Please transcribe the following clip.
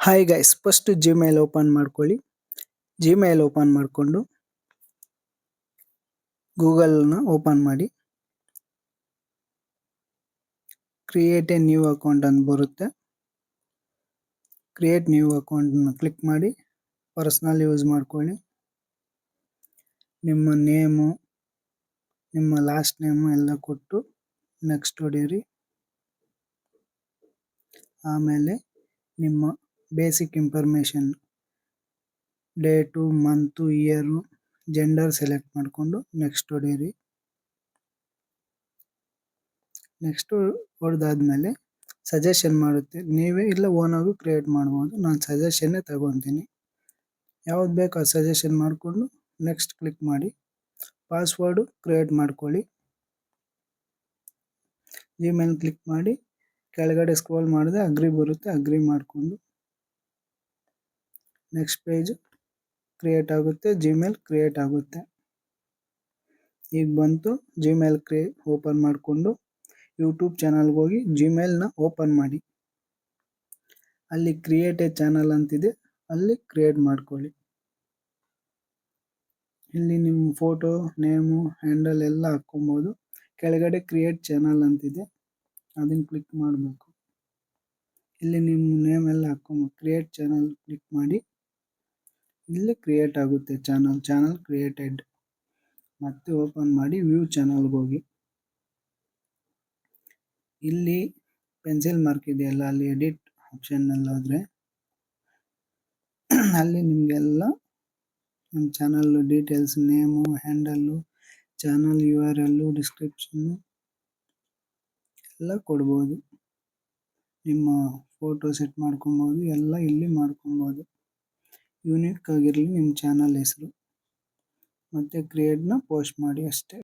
Hi guys, first Gmail open ಮಾಡ್ಕೊಳ್ಳಿ. Gmail open ಮಾಡಿಕೊಂಡು ಗೂಗಲ್ನ open ಮಾಡಿ. ಕ್ರಿಯೇಟ್ ಎ ನ್ಯೂ ಅಕೌಂಟ್ ಅಂತ ಬರುತ್ತೆ. ಕ್ರಿಯೇಟ್ ನ್ಯೂ ಅಕೌಂಟ್ನ ಕ್ಲಿಕ್ ಮಾಡಿ ಪರ್ಸನಲ್ ಯೂಸ್ ಮಾಡ್ಕೊಳ್ಳಿ. ನಿಮ್ಮ ನೇಮು, ನಿಮ್ಮ ಲಾಸ್ಟ್ ನೇಮು ಎಲ್ಲ ಕೊಟ್ಟು ನೆಕ್ಸ್ಟ್ ಹೊಡೀರಿ. ಆಮೇಲೆ ನಿಮ್ಮ basic information, date, month, year, gender select ಮಾಡಿಕೊಂಡು ನೆಕ್ಸ್ಟ್ ಹೊಡೀರಿ. ನೆಕ್ಸ್ಟ್ ಹೊಡೆದಾದ್ಮೇಲೆ ಸಜೆಷನ್ ಮಾಡುತ್ತೆ. ನೀವೇ ಇಲ್ಲ ಓನಾಗೂ ಕ್ರಿಯೇಟ್ ಮಾಡ್ಬೋದು. ನಾನು ಸಜೆಷನ್ನೇ ತಗೊತೀನಿ. ಯಾವ್ದು ಬೇಕು ಅದು ಸಜೆಷನ್ ಮಾಡಿಕೊಂಡು ನೆಕ್ಸ್ಟ್ ಕ್ಲಿಕ್ ಮಾಡಿ. ಪಾಸ್ವರ್ಡು ಕ್ರಿಯೇಟ್ ಮಾಡ್ಕೊಳ್ಳಿ. ಜಿಮೇಲ್ ಕ್ಲಿಕ್ ಮಾಡಿ ಕೆಳಗಡೆ ಸ್ಕ್ರೋಲ್ ಮಾಡಿದ್ರೆ ಅಗ್ರಿ ಬರುತ್ತೆ, ಅಗ್ರಿ ಮಾಡಿಕೊಂಡು ನೆಕ್ಸ್ಟ್ ಪೇಜ್ ಕ್ರಿಯೇಟ್ ಆಗುತ್ತೆ. ಜಿಮೇಲ್ ಕ್ರಿಯೇಟ್ ಆಗುತ್ತೆ. ಈಗ ಬಂತು. ಜಿಮೇಲ್ ಓಪನ್ ಮಾಡಿಕೊಂಡು ಯೂಟ್ಯೂಬ್ ಚಾನಲ್ಗೆ ಹೋಗಿ ಜಿಮೇಲ್ನ ಓಪನ್ ಮಾಡಿ. ಅಲ್ಲಿ ಕ್ರಿಯೇಟ್ ಎ ಚಾನಲ್ ಅಂತಿದೆ, ಅಲ್ಲಿ ಕ್ರಿಯೇಟ್ ಮಾಡ್ಕೊಳ್ಳಿ. ಇಲ್ಲಿ ನಿಮ್ಮ ಫೋಟೋ, ನೇಮು, ಹ್ಯಾಂಡಲ್ ಎಲ್ಲ ಹಾಕ್ಕೊಬೋದು. ಕೆಳಗಡೆ ಕ್ರಿಯೇಟ್ ಚಾನಲ್ ಅಂತಿದೆ, ಅದನ್ನು ಕ್ಲಿಕ್ ಮಾಡಬೇಕು. ಇಲ್ಲಿ ನಿಮ್ಮ ನೇಮ್ ಎಲ್ಲ ಹಾಕ್ಕೊಬೋದು. ಕ್ರಿಯೇಟ್ ಚಾನಲ್ ಕ್ಲಿಕ್ ಮಾಡಿ. ಇಲ್ಲಿ ಕ್ರಿಯೇಟ್ ಆಗುತ್ತೆ ಚಾನಲ್ ಕ್ರಿಯೇಟೆಡ್. ಮತ್ತೆ ಓಪನ್ ಮಾಡಿ ವ್ಯೂ ಚಾನಲ್ಗೆ ಹೋಗಿ. ಇಲ್ಲಿ ಪೆನ್ಸಿಲ್ ಮಾರ್ಕ್ ಇದೆಯಲ್ಲ, ಅಲ್ಲಿ ಎಡಿಟ್ ಆಪ್ಷನ್ನಲ್ಲಿ ಹೋದರೆ ಅಲ್ಲಿ ನಿಮಗೆಲ್ಲ ನಿಮ್ಮ channel details, name, handle, channel URL, description ಎಲ್ಲ ಕೊಡ್ಬೋದು. ನಿಮ್ಮ ಫೋಟೋ ಸೆಟ್ ಮಾಡ್ಕೊಬೋದು, ಎಲ್ಲ ಇಲ್ಲಿ ಮಾಡ್ಕೊಬೋದು. ಯೂನಿಕ್ ಆಗಿರಲಿ ನಿಮ್ಮ ಚಾನಲ್ ಹೆಸರು. ಮತ್ತು ಕ್ರಿಯೇಟ್ನ ಪೋಸ್ಟ್ ಮಾಡಿ ಅಷ್ಟೇ.